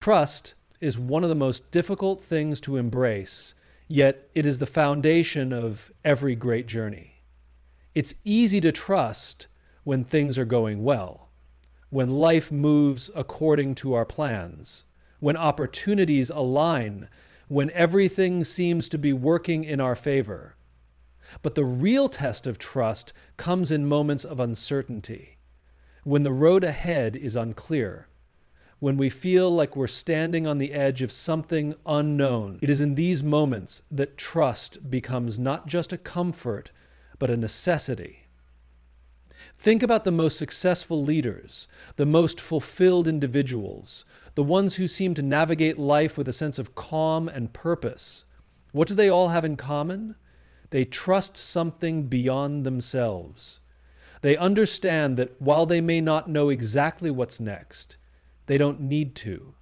Trust is one of the most difficult things to embrace, yet it is the foundation of every great journey. It's easy to trust when things are going well, when life moves according to our plans, when opportunities align, when everything seems to be working in our favor. But the real test of trust comes in moments of uncertainty, when the road ahead is unclear, when we feel like we're standing on the edge of something unknown. It is in these moments that trust becomes not just a comfort, but a necessity. Think about the most successful leaders, the most fulfilled individuals, the ones who seem to navigate life with a sense of calm and purpose. What do they all have in common? They trust something beyond themselves. They understand that while they may not know exactly what's next, they don't need to.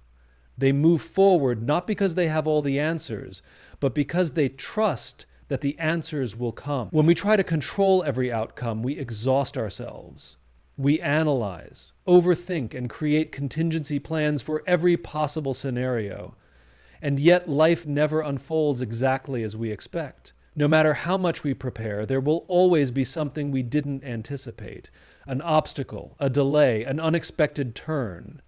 They move forward not because they have all the answers, but because they trust that the answers will come. When we try to control every outcome, we exhaust ourselves. We analyze, overthink, and create contingency plans for every possible scenario. And yet life never unfolds exactly as we expect. No matter how much we prepare, there will always be something we didn't anticipate, an obstacle, a delay, an unexpected turn.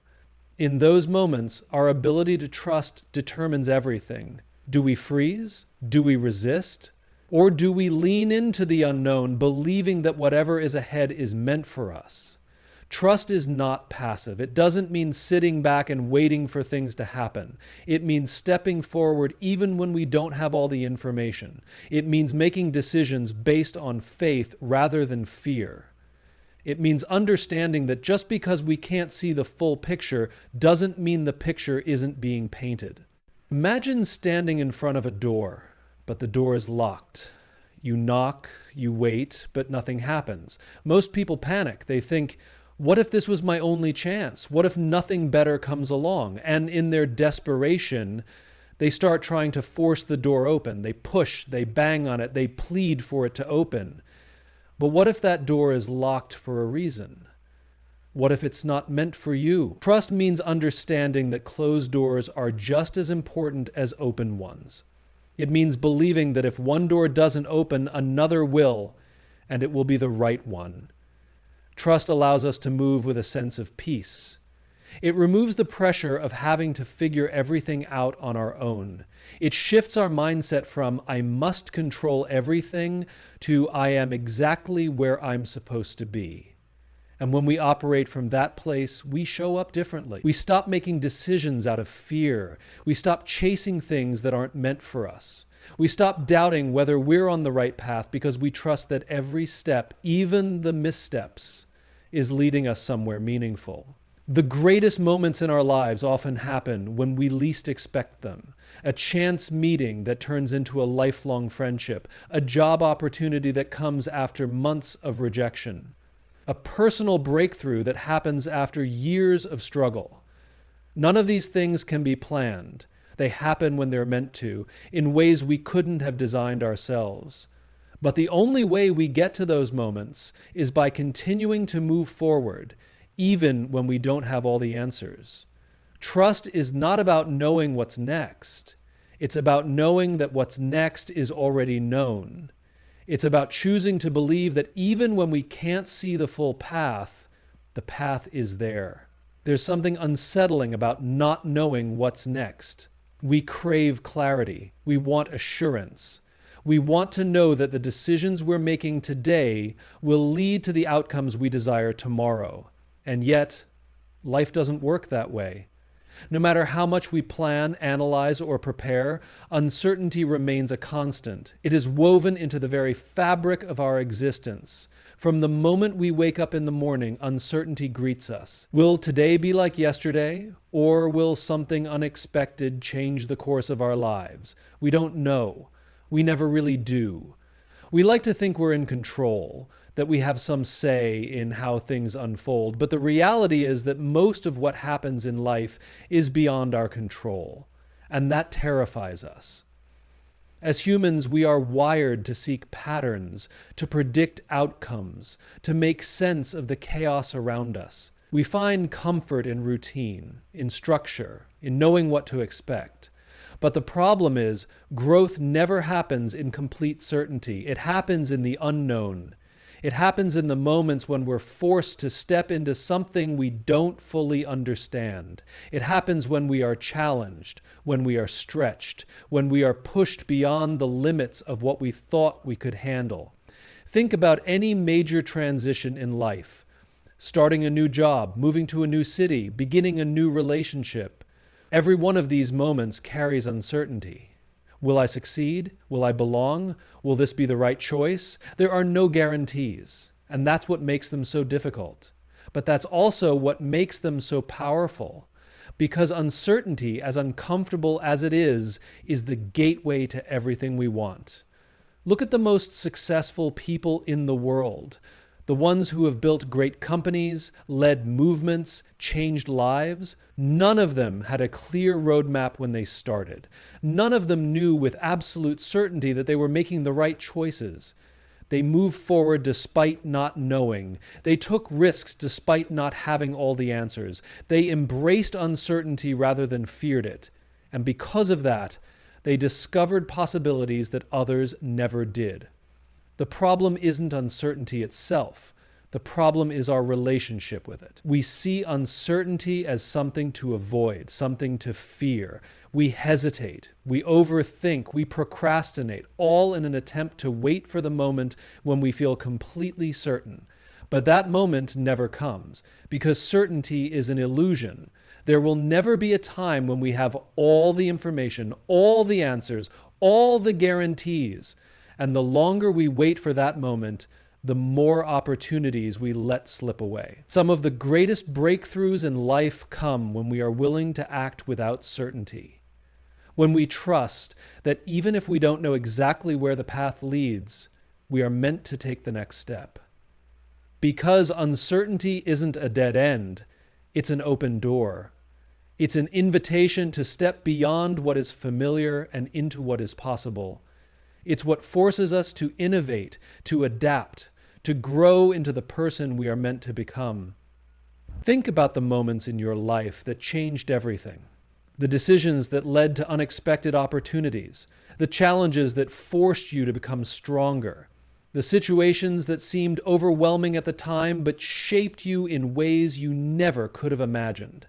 In those moments, our ability to trust determines everything. Do we freeze? Do we resist? Or do we lean into the unknown, believing that whatever is ahead is meant for us? Trust is not passive. It doesn't mean sitting back and waiting for things to happen. It means stepping forward even when we don't have all the information. It means making decisions based on faith rather than fear. It means understanding that just because we can't see the full picture doesn't mean the picture isn't being painted. Imagine standing in front of a door, but the door is locked. You knock, you wait, but nothing happens. Most people panic. They think, what if this was my only chance? What if nothing better comes along? And in their desperation, they start trying to force the door open. They push, they bang on it, they plead for it to open. But what if that door is locked for a reason? What if it's not meant for you? Trust means understanding that closed doors are just as important as open ones. It means believing that if one door doesn't open, another will, and it will be the right one. Trust allows us to move with a sense of peace. It removes the pressure of having to figure everything out on our own. It shifts our mindset from I must control everything to I am exactly where I'm supposed to be. And when we operate from that place, we show up differently. We stop making decisions out of fear. We stop chasing things that aren't meant for us. We stop doubting whether we're on the right path because we trust that every step, even the missteps, is leading us somewhere meaningful. The greatest moments in our lives often happen when we least expect them. A chance meeting that turns into a lifelong friendship, a job opportunity that comes after months of rejection, a personal breakthrough that happens after years of struggle. None of these things can be planned. They happen when they're meant to, in ways we couldn't have designed ourselves. But the only way we get to those moments is by continuing to move forward, even when we don't have all the answers. Trust is not about knowing what's next. It's about knowing that what's next is already known. It's about choosing to believe that even when we can't see the full path, the path is there. There's something unsettling about not knowing what's next. We crave clarity. We want assurance. We want to know that the decisions we're making today will lead to the outcomes we desire tomorrow. And yet, life doesn't work that way. No matter how much we plan, analyze, or prepare, uncertainty remains a constant. It is woven into the very fabric of our existence. From the moment we wake up in the morning, uncertainty greets us. Will today be like yesterday, or will something unexpected change the course of our lives? We don't know. We never really do. We like to think we're in control, that we have some say in how things unfold, but the reality is that most of what happens in life is beyond our control, and that terrifies us. As humans, we are wired to seek patterns, to predict outcomes, to make sense of the chaos around us. We find comfort in routine, in structure, in knowing what to expect. But the problem is, growth never happens in complete certainty. It happens in the unknown. It happens in the moments when we're forced to step into something we don't fully understand. It happens when we are challenged, when we are stretched, when we are pushed beyond the limits of what we thought we could handle. Think about any major transition in life. Starting a new job, moving to a new city, beginning a new relationship. Every one of these moments carries uncertainty. Will I succeed? Will I belong? Will this be the right choice? There are no guarantees, and that's what makes them so difficult. But that's also what makes them so powerful, because uncertainty, as uncomfortable as it is the gateway to everything we want. Look at the most successful people in the world. The ones who have built great companies, led movements, changed lives, none of them had a clear roadmap when they started. None of them knew with absolute certainty that they were making the right choices. They moved forward despite not knowing. They took risks despite not having all the answers. They embraced uncertainty rather than feared it. And because of that, they discovered possibilities that others never did. The problem isn't uncertainty itself. The problem is our relationship with it. We see uncertainty as something to avoid, something to fear. We hesitate, we overthink, we procrastinate, all in an attempt to wait for the moment when we feel completely certain. But that moment never comes, because certainty is an illusion. There will never be a time when we have all the information, all the answers, all the guarantees. And the longer we wait for that moment, the more opportunities we let slip away. Some of the greatest breakthroughs in life come when we are willing to act without certainty. When we trust that even if we don't know exactly where the path leads, we are meant to take the next step. Because uncertainty isn't a dead end, it's an open door. It's an invitation to step beyond what is familiar and into what is possible. It's what forces us to innovate, to adapt, to grow into the person we are meant to become. Think about the moments in your life that changed everything. The decisions that led to unexpected opportunities. The challenges that forced you to become stronger. The situations that seemed overwhelming at the time but shaped you in ways you never could have imagined.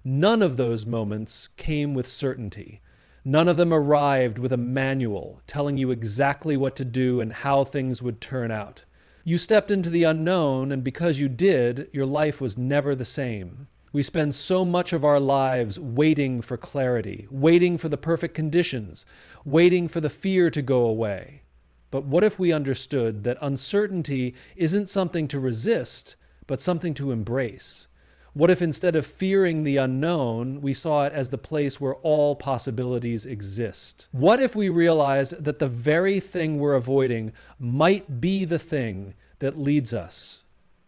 None of those moments came with certainty. None of them arrived with a manual telling you exactly what to do and how things would turn out. You stepped into the unknown, and because you did, your life was never the same. We spend so much of our lives waiting for clarity, waiting for the perfect conditions, waiting for the fear to go away. But what if we understood that uncertainty isn't something to resist, but something to embrace? What if instead of fearing the unknown, we saw it as the place where all possibilities exist? What if we realized that the very thing we're avoiding might be the thing that leads us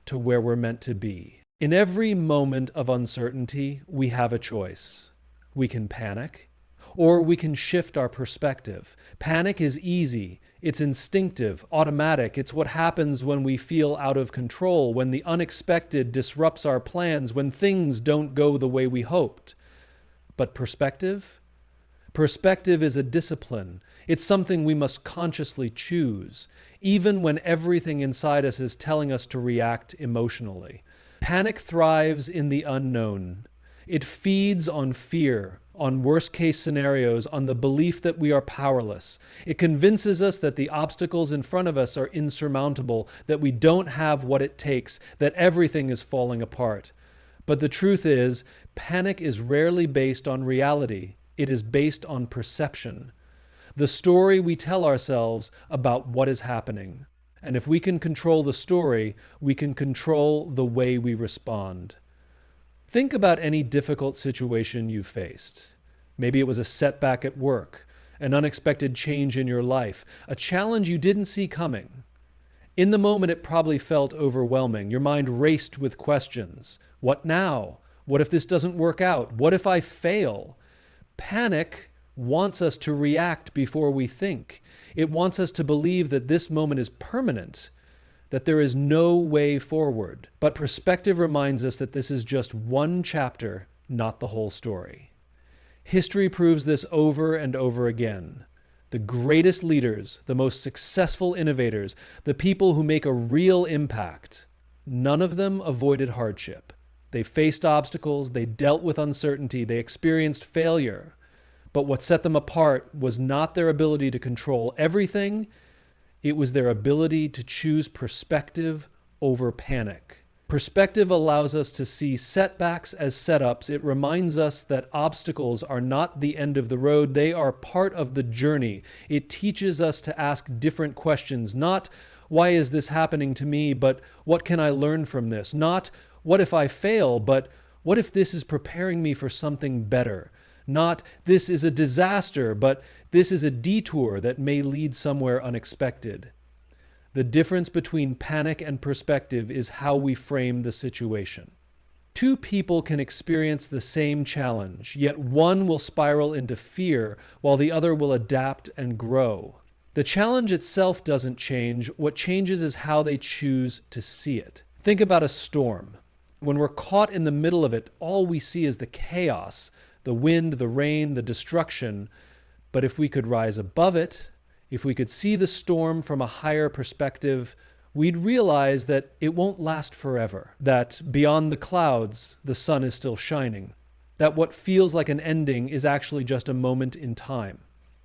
to where we're meant to be? In every moment of uncertainty, we have a choice. We can panic, or we can shift our perspective. Panic is easy. It's instinctive, automatic. It's what happens when we feel out of control, when the unexpected disrupts our plans, when things don't go the way we hoped. But perspective? Perspective is a discipline. It's something we must consciously choose, even when everything inside us is telling us to react emotionally. Panic thrives in the unknown. It feeds on fear, on worst-case scenarios, on the belief that we are powerless. It convinces us that the obstacles in front of us are insurmountable, that we don't have what it takes, that everything is falling apart. But the truth is, panic is rarely based on reality. It is based on perception. The story we tell ourselves about what is happening. And if we can control the story, we can control the way we respond. Think about any difficult situation you've faced. Maybe it was a setback at work, an unexpected change in your life, a challenge you didn't see coming. In the moment, it probably felt overwhelming. Your mind raced with questions. What now? What if this doesn't work out? What if I fail? Panic wants us to react before we think. It wants us to believe that this moment is permanent, that there is no way forward. But perspective reminds us that this is just one chapter, not the whole story. History proves this over and over again. The greatest leaders, the most successful innovators, the people who make a real impact, none of them avoided hardship. They faced obstacles, they dealt with uncertainty, they experienced failure. But what set them apart was not their ability to control everything, it was their ability to choose perspective over panic. Perspective allows us to see setbacks as setups. It reminds us that obstacles are not the end of the road. They are part of the journey. It teaches us to ask different questions. Not, why is this happening to me, but what can I learn from this? Not, what if I fail, but what if this is preparing me for something better? Not, this is a disaster, but this is a detour that may lead somewhere unexpected. The difference between panic and perspective is how we frame the situation. Two people can experience the same challenge, yet one will spiral into fear while the other will adapt and grow. The challenge itself doesn't change. What changes is how they choose to see it. Think about a storm. When we're caught in the middle of it, all we see is the chaos, the wind, the rain, the destruction. But if we could rise above it, if we could see the storm from a higher perspective, we'd realize that it won't last forever, that beyond the clouds, the sun is still shining, that what feels like an ending is actually just a moment in time.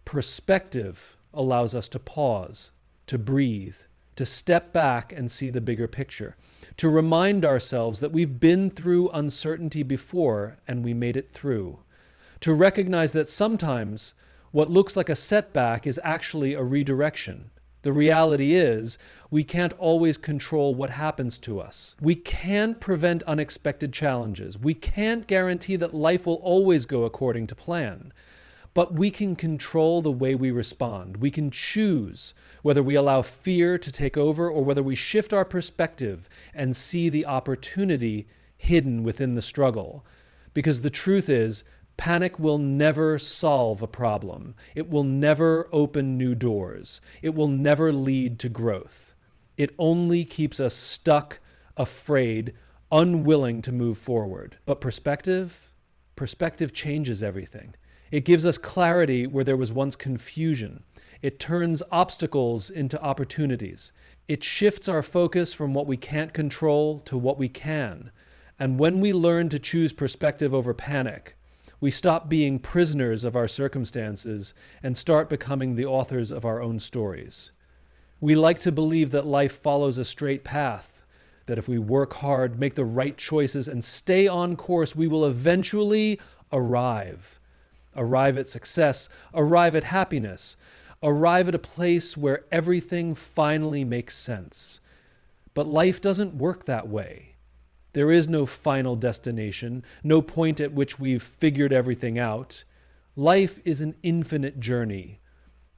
Perspective allows us to pause, to breathe, to step back and see the bigger picture, to remind ourselves that we've been through uncertainty before and we made it through, to recognize that sometimes what looks like a setback is actually a redirection. The reality is, we can't always control what happens to us. We can't prevent unexpected challenges. We can't guarantee that life will always go according to plan. But we can control the way we respond. We can choose whether we allow fear to take over or whether we shift our perspective and see the opportunity hidden within the struggle. Because the truth is, panic will never solve a problem. It will never open new doors. It will never lead to growth. It only keeps us stuck, afraid, unwilling to move forward. But perspective changes everything. It gives us clarity where there was once confusion. It turns obstacles into opportunities. It shifts our focus from what we can't control to what we can. And when we learn to choose perspective over panic, we stop being prisoners of our circumstances and start becoming the authors of our own stories. We like to believe that life follows a straight path, that if we work hard, make the right choices, and stay on course, we will eventually arrive. Arrive at success, arrive at happiness, arrive at a place where everything finally makes sense. But life doesn't work that way. There is no final destination, no point at which we've figured everything out. Life is an infinite journey,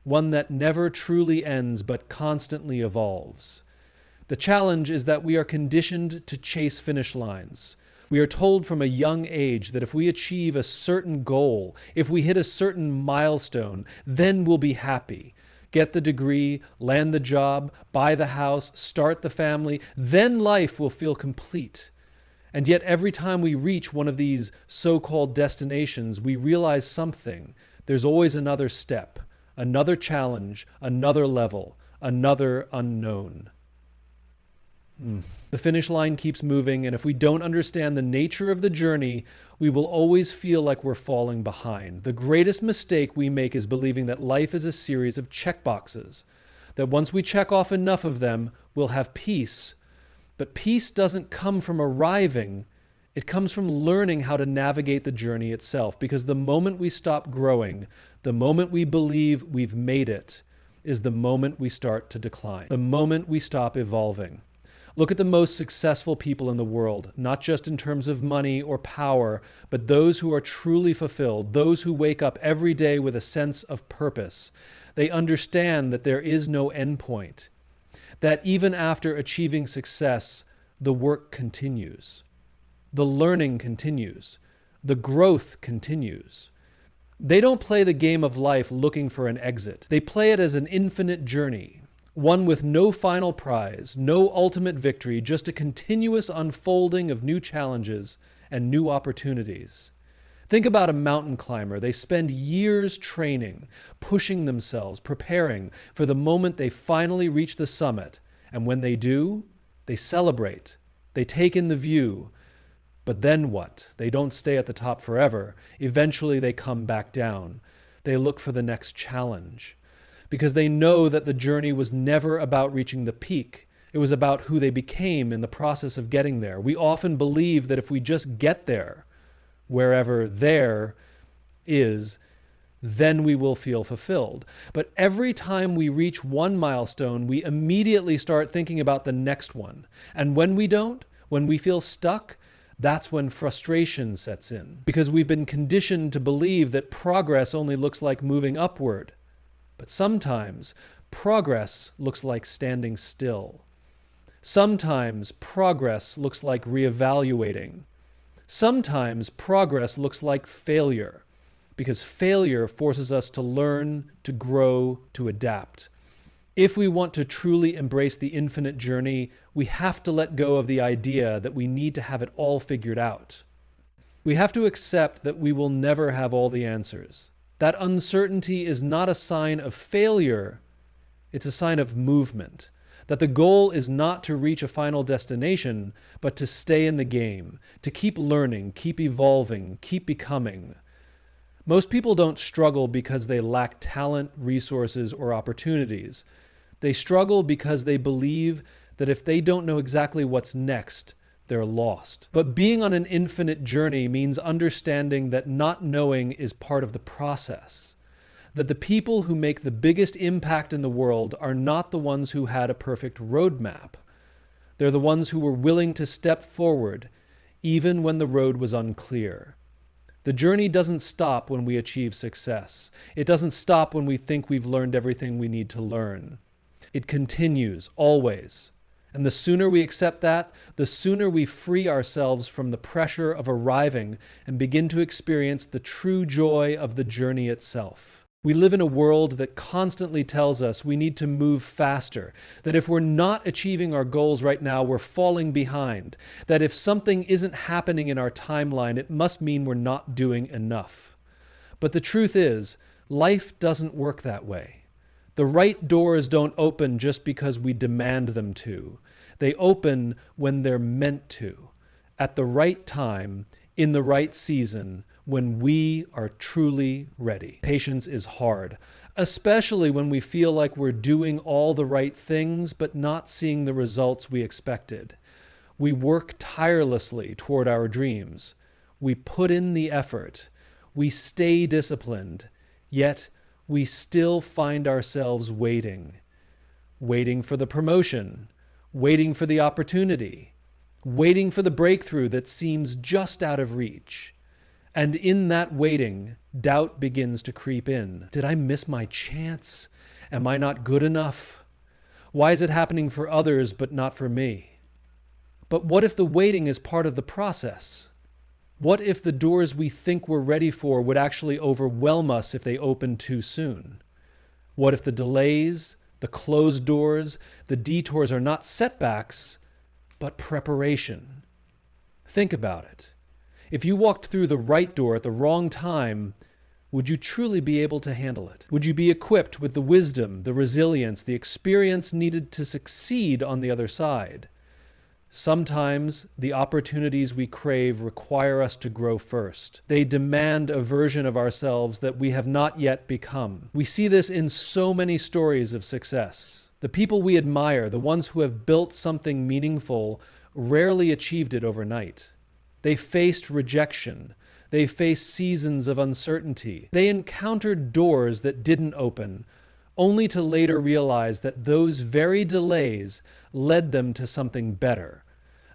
one that never truly ends but constantly evolves. The challenge is that we are conditioned to chase finish lines. We are told from a young age that if we achieve a certain goal, if we hit a certain milestone, then we'll be happy. Get the degree, land the job, buy the house, start the family, then life will feel complete. And yet every time we reach one of these so-called destinations, we realize something. There's always another step, another challenge, another level, another unknown. The finish line keeps moving, and if we don't understand the nature of the journey, we will always feel like we're falling behind. The greatest mistake we make is believing that life is a series of checkboxes, that once we check off enough of them, we'll have peace. But peace doesn't come from arriving. It comes from learning how to navigate the journey itself, because the moment we stop growing, the moment we believe we've made it, is the moment we start to decline, the moment we stop evolving. Look at the most successful people in the world, not just in terms of money or power, but those who are truly fulfilled, those who wake up every day with a sense of purpose. They understand that there is no endpoint, that even after achieving success, the work continues, the learning continues, the growth continues. They don't play the game of life looking for an exit. They play it as an infinite journey, one with no final prize, no ultimate victory, just a continuous unfolding of new challenges and new opportunities. Think about a mountain climber. They spend years training, pushing themselves, preparing for the moment they finally reach the summit. And when they do, they celebrate. They take in the view. But then what? They don't stay at the top forever. Eventually they come back down. They look for the next challenge. Because they know that the journey was never about reaching the peak. It was about who they became in the process of getting there. We often believe that if we just get there, wherever there is, then we will feel fulfilled. But every time we reach one milestone, we immediately start thinking about the next one. And when we don't, when we feel stuck, that's when frustration sets in. Because we've been conditioned to believe that progress only looks like moving upward. But sometimes progress looks like standing still. Sometimes progress looks like reevaluating. Sometimes progress looks like failure, because failure forces us to learn, to grow, to adapt. If we want to truly embrace the infinite journey, we have to let go of the idea that we need to have it all figured out. We have to accept that we will never have all the answers. That uncertainty is not a sign of failure, it's a sign of movement. That the goal is not to reach a final destination, but to stay in the game, to keep learning, keep evolving, keep becoming. Most people don't struggle because they lack talent, resources, or opportunities. They struggle because they believe that if they don't know exactly what's next, they're lost. But being on an infinite journey means understanding that not knowing is part of the process. That the people who make the biggest impact in the world are not the ones who had a perfect roadmap. They're the ones who were willing to step forward, even when the road was unclear. The journey doesn't stop when we achieve success. It doesn't stop when we think we've learned everything we need to learn. It continues, always. And the sooner we accept that, the sooner we free ourselves from the pressure of arriving and begin to experience the true joy of the journey itself. We live in a world that constantly tells us we need to move faster, that if we're not achieving our goals right now, we're falling behind, that if something isn't happening in our timeline, it must mean we're not doing enough. But the truth is, life doesn't work that way. The right doors don't open just because we demand them to. They open when they're meant to, at the right time, in the right season, when we are truly ready. Patience is hard, especially when we feel like we're doing all the right things but not seeing the results we expected. We work tirelessly toward our dreams. We put in the effort. We stay disciplined, yet we still find ourselves waiting. Waiting for the promotion, waiting for the opportunity, waiting for the breakthrough that seems just out of reach. And in that waiting, doubt begins to creep in. Did I miss my chance? Am I not good enough? Why is it happening for others but not for me? But what if the waiting is part of the process? What if the doors we think we're ready for would actually overwhelm us if they open too soon? What if the delays, the closed doors, the detours are not setbacks, but preparation? Think about it. If you walked through the right door at the wrong time, would you truly be able to handle it? Would you be equipped with the wisdom, the resilience, the experience needed to succeed on the other side? Sometimes the opportunities we crave require us to grow first. They demand a version of ourselves that we have not yet become. We see this in so many stories of success. The people we admire, the ones who have built something meaningful, rarely achieved it overnight. They faced rejection. They faced seasons of uncertainty. They encountered doors that didn't open, only to later realize that those very delays led them to something better.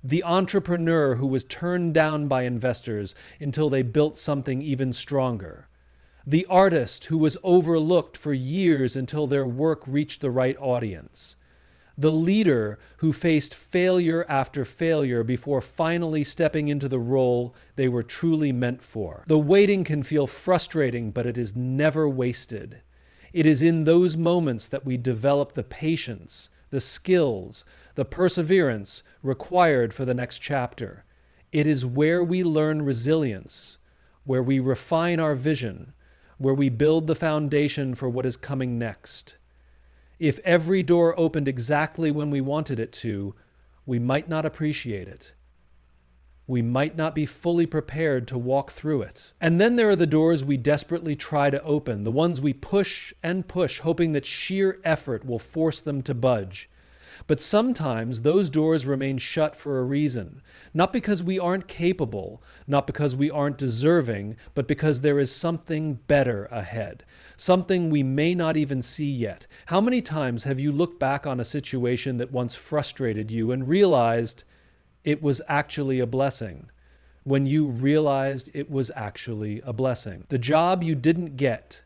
The entrepreneur who was turned down by investors until they built something even stronger. The artist who was overlooked for years until their work reached the right audience. The leader who faced failure after failure before finally stepping into the role they were truly meant for. The waiting can feel frustrating, but it is never wasted. It is in those moments that we develop the patience, the skills, the perseverance required for the next chapter. It is where we learn resilience, where we refine our vision, where we build the foundation for what is coming next. If every door opened exactly when we wanted it to, we might not appreciate it. We might not be fully prepared to walk through it. And then there are the doors we desperately try to open, the ones we push and push, hoping that sheer effort will force them to budge. But sometimes those doors remain shut for a reason, not because we aren't capable, not because we aren't deserving, but because there is something better ahead, something we may not even see yet. How many times have you looked back on a situation that once frustrated you and realized it was actually a blessing? When you realized it was actually a blessing. The job you didn't get,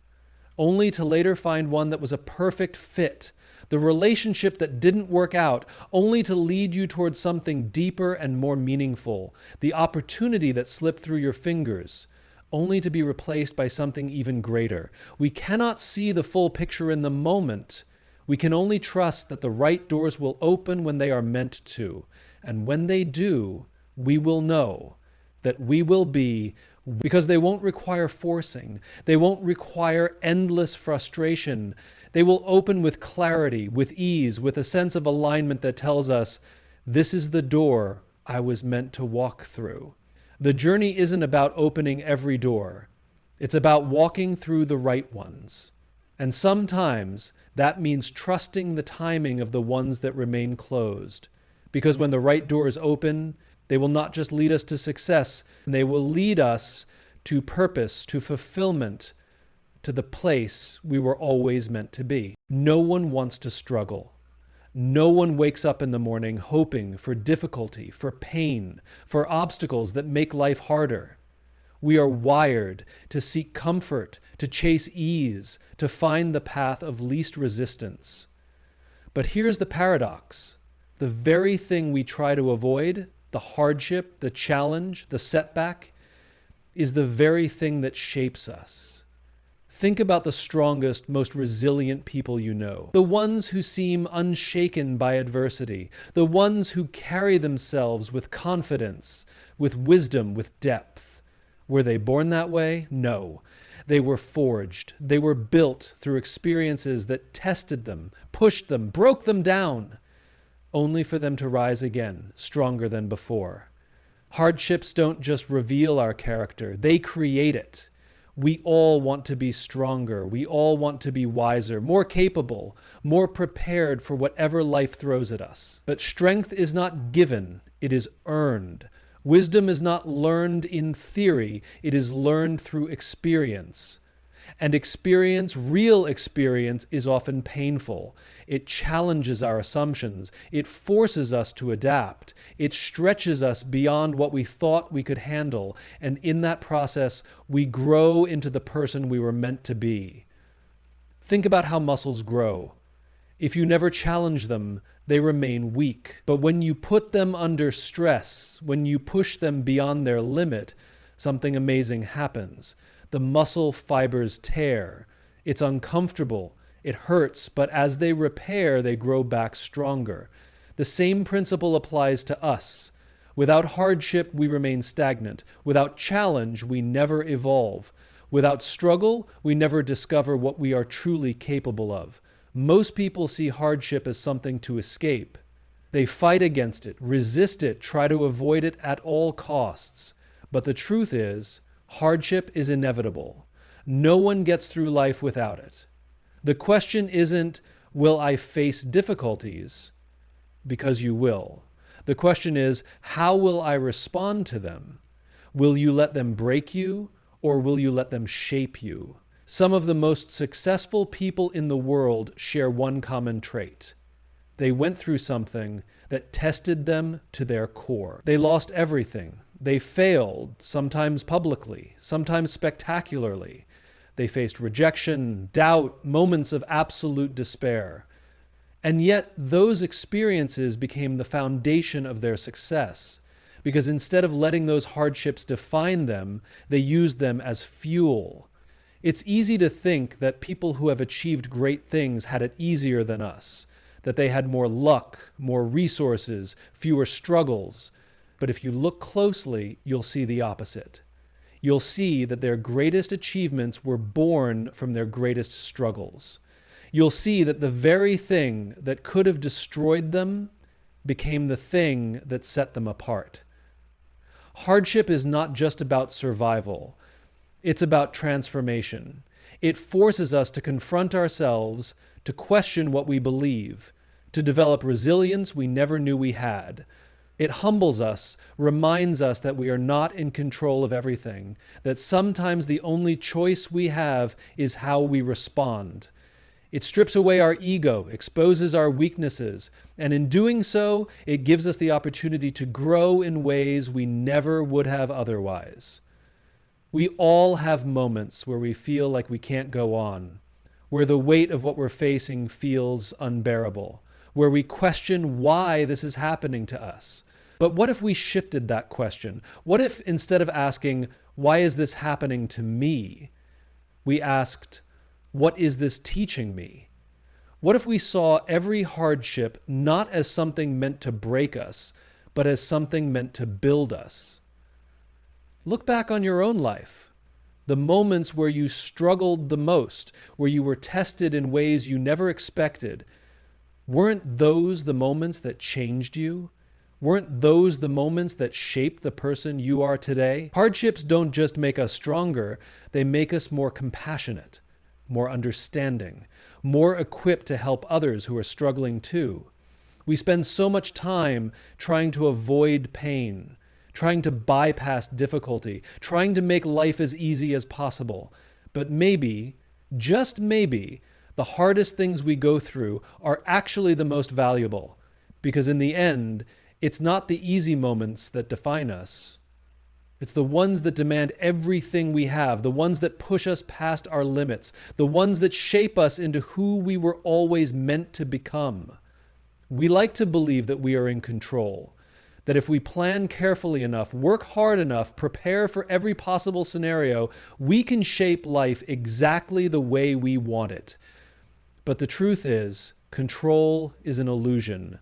only to later find one that was a perfect fit. The relationship that didn't work out, only to lead you towards something deeper and more meaningful. The opportunity that slipped through your fingers, only to be replaced by something even greater. We cannot see the full picture in the moment. We can only trust that the right doors will open when they are meant to. And when they do, we will know that we will be, because they won't require forcing. They won't require endless frustration. They will open with clarity, with ease, with a sense of alignment that tells us, this is the door I was meant to walk through. The journey isn't about opening every door. It's about walking through the right ones. And sometimes that means trusting the timing of the ones that remain closed. Because when the right doors open, they will not just lead us to success, they will lead us to purpose, to fulfillment, to the place we were always meant to be. No one wants to struggle. No one wakes up in the morning hoping for difficulty, for pain, for obstacles that make life harder. We are wired to seek comfort, to chase ease, to find the path of least resistance. But here's the paradox. The very thing we try to avoid, the hardship, the challenge, the setback, is the very thing that shapes us. Think about the strongest, most resilient people you know. The ones who seem unshaken by adversity. The ones who carry themselves with confidence, with wisdom, with depth. Were they born that way? No. They were forged. They were built through experiences that tested them, pushed them, broke them down, only for them to rise again, stronger than before. Hardships don't just reveal our character, they create it. We all want to be stronger. We all want to be wiser, more capable, more prepared for whatever life throws at us. But strength is not given, it is earned. Wisdom is not learned in theory, it is learned through experience. And experience, real experience, is often painful. It challenges our assumptions. It forces us to adapt. It stretches us beyond what we thought we could handle. And in that process, we grow into the person we were meant to be. Think about how muscles grow. If you never challenge them, they remain weak. But when you put them under stress, when you push them beyond their limit, something amazing happens. The muscle fibers tear. It's uncomfortable. It hurts, but as they repair, they grow back stronger. The same principle applies to us. Without hardship, we remain stagnant. Without challenge, we never evolve. Without struggle, we never discover what we are truly capable of. Most people see hardship as something to escape. They fight against it, resist it, try to avoid it at all costs. But the truth is, hardship is inevitable. No one gets through life without it. The question isn't, will I face difficulties? Because you will. The question is, how will I respond to them? Will you let them break you, or will you let them shape you? Some of the most successful people in the world share one common trait. They went through something that tested them to their core. They lost everything. They failed, sometimes publicly, sometimes spectacularly. They faced rejection, doubt, moments of absolute despair. And yet, those experiences became the foundation of their success, because instead of letting those hardships define them, they used them as fuel. It's easy to think that people who have achieved great things had it easier than us, that they had more luck, more resources, fewer struggles. But if you look closely, you'll see the opposite. You'll see that their greatest achievements were born from their greatest struggles. You'll see that the very thing that could have destroyed them became the thing that set them apart. Hardship is not just about survival. It's about transformation. It forces us to confront ourselves, to question what we believe, to develop resilience we never knew we had. It humbles us, reminds us that we are not in control of everything, that sometimes the only choice we have is how we respond. It strips away our ego, exposes our weaknesses, and in doing so, it gives us the opportunity to grow in ways we never would have otherwise. We all have moments where we feel like we can't go on, where the weight of what we're facing feels unbearable, where we question why this is happening to us. But what if we shifted that question? What if instead of asking, why is this happening to me, we asked, what is this teaching me? What if we saw every hardship not as something meant to break us, but as something meant to build us? Look back on your own life. The moments where you struggled the most, where you were tested in ways you never expected, weren't those the moments that changed you? Weren't those the moments that shaped the person you are today? Hardships don't just make us stronger, they make us more compassionate, more understanding, more equipped to help others who are struggling too. We spend so much time trying to avoid pain, trying to bypass difficulty, trying to make life as easy as possible. But maybe, just maybe, the hardest things we go through are actually the most valuable, because in the end, it's not the easy moments that define us. It's the ones that demand everything we have, the ones that push us past our limits, the ones that shape us into who we were always meant to become. We like to believe that we are in control, that if we plan carefully enough, work hard enough, prepare for every possible scenario, we can shape life exactly the way we want it. But the truth is, control is an illusion.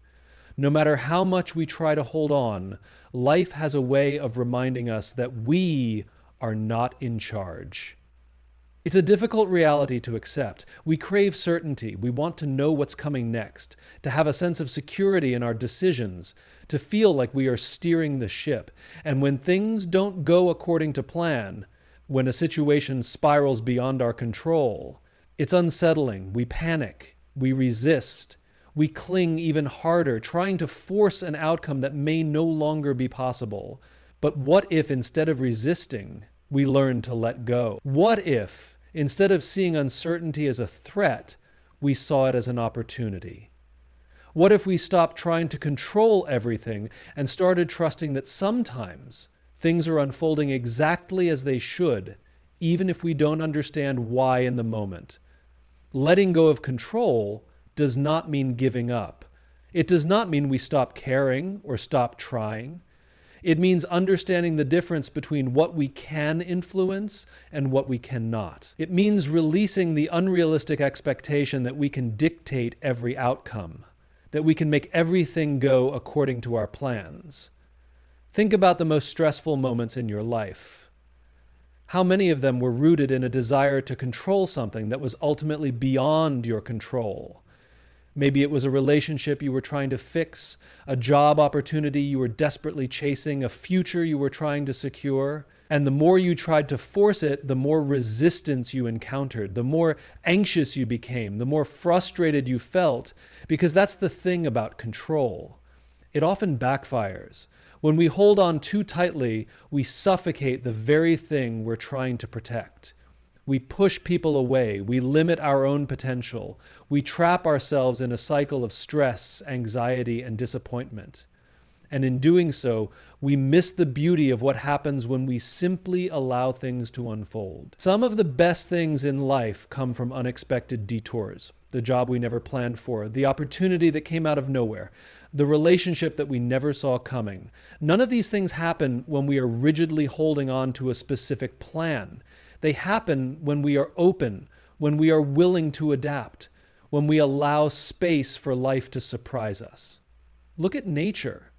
No matter how much we try to hold on, life has a way of reminding us that we are not in charge. It's a difficult reality to accept. We crave certainty. We want to know what's coming next, to have a sense of security in our decisions, to feel like we are steering the ship. And when things don't go according to plan, when a situation spirals beyond our control, it's unsettling. We panic. We resist. We cling even harder, trying to force an outcome that may no longer be possible. But what if instead of resisting, we learn to let go? What if, instead of seeing uncertainty as a threat, we saw it as an opportunity? What if we stopped trying to control everything and started trusting that sometimes things are unfolding exactly as they should, even if we don't understand why in the moment? Letting go of control does not mean giving up. It does not mean we stop caring or stop trying. It means understanding the difference between what we can influence and what we cannot. It means releasing the unrealistic expectation that we can dictate every outcome, that we can make everything go according to our plans. Think about the most stressful moments in your life. How many of them were rooted in a desire to control something that was ultimately beyond your control? Maybe it was a relationship you were trying to fix, a job opportunity you were desperately chasing, a future you were trying to secure. And the more you tried to force it, the more resistance you encountered, the more anxious you became, the more frustrated you felt, because that's the thing about control. It often backfires. When we hold on too tightly, we suffocate the very thing we're trying to protect. We push people away. We limit our own potential. We trap ourselves in a cycle of stress, anxiety, and disappointment. And in doing so, we miss the beauty of what happens when we simply allow things to unfold. Some of the best things in life come from unexpected detours. The job we never planned for, the opportunity that came out of nowhere, the relationship that we never saw coming. None of these things happen when we are rigidly holding on to a specific plan. They happen when we are open, when we are willing to adapt, when we allow space for life to surprise us. Look at nature.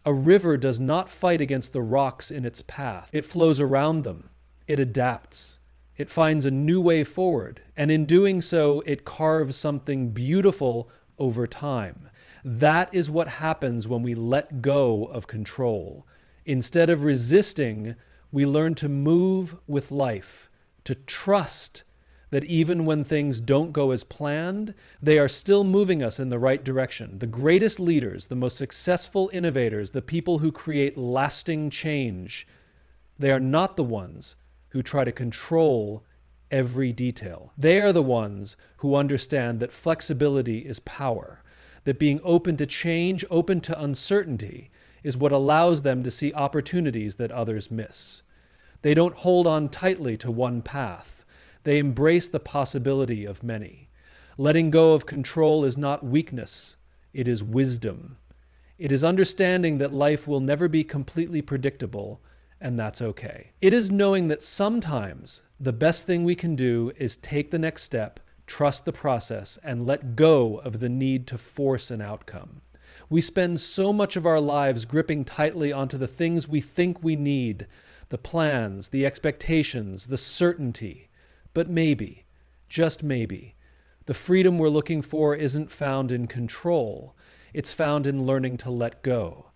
A river does not fight against the rocks in its path. It flows around them. It adapts. It finds a new way forward. And in doing so, it carves something beautiful over time. That is what happens when we let go of control. Instead of resisting, we learn to move with life, to trust that even when things don't go as planned, they are still moving us in the right direction. The greatest leaders, the most successful innovators, the people who create lasting change, they are not the ones who try to control every detail. They are the ones who understand that flexibility is power, that being open to change, open to uncertainty, is what allows them to see opportunities that others miss. They don't hold on tightly to one path. They embrace the possibility of many. Letting go of control is not weakness, it is wisdom. It is understanding that life will never be completely predictable, and that's okay. It is knowing that sometimes the best thing we can do is take the next step, trust the process, and let go of the need to force an outcome. We spend so much of our lives gripping tightly onto the things we think we need, the plans, the expectations, the certainty. But maybe, just maybe, the freedom we're looking for isn't found in control. It's found in learning to let go.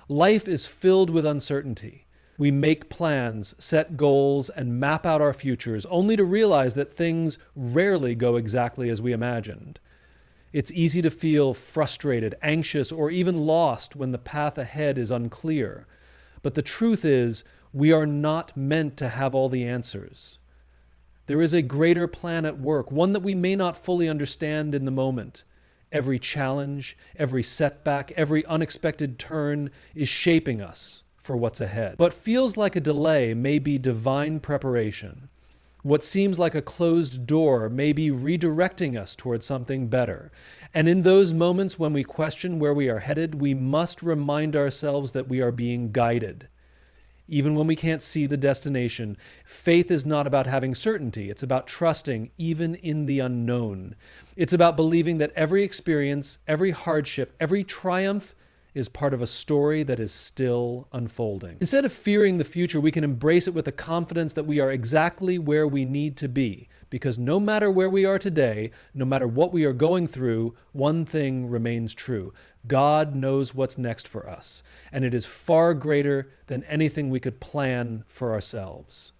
Life is filled with uncertainty. We make plans, set goals, and map out our futures, only to realize that things rarely go exactly as we imagined. It's easy to feel frustrated, anxious, or even lost when the path ahead is unclear. But the truth is, we are not meant to have all the answers. There is a greater plan at work, one that we may not fully understand in the moment. Every challenge, every setback, every unexpected turn is shaping us for what's ahead. What feels like a delay may be divine preparation. What seems like a closed door may be redirecting us towards something better. And in those moments when we question where we are headed, we must remind ourselves that we are being guided. Even when we can't see the destination, faith is not about having certainty. It's about trusting even in the unknown. It's about believing that every experience, every hardship, every triumph is part of a story that is still unfolding. Instead of fearing the future, we can embrace it with the confidence that we are exactly where we need to be. Because no matter where we are today, no matter what we are going through, one thing remains true. God knows what's next for us, and it is far greater than anything we could plan for ourselves.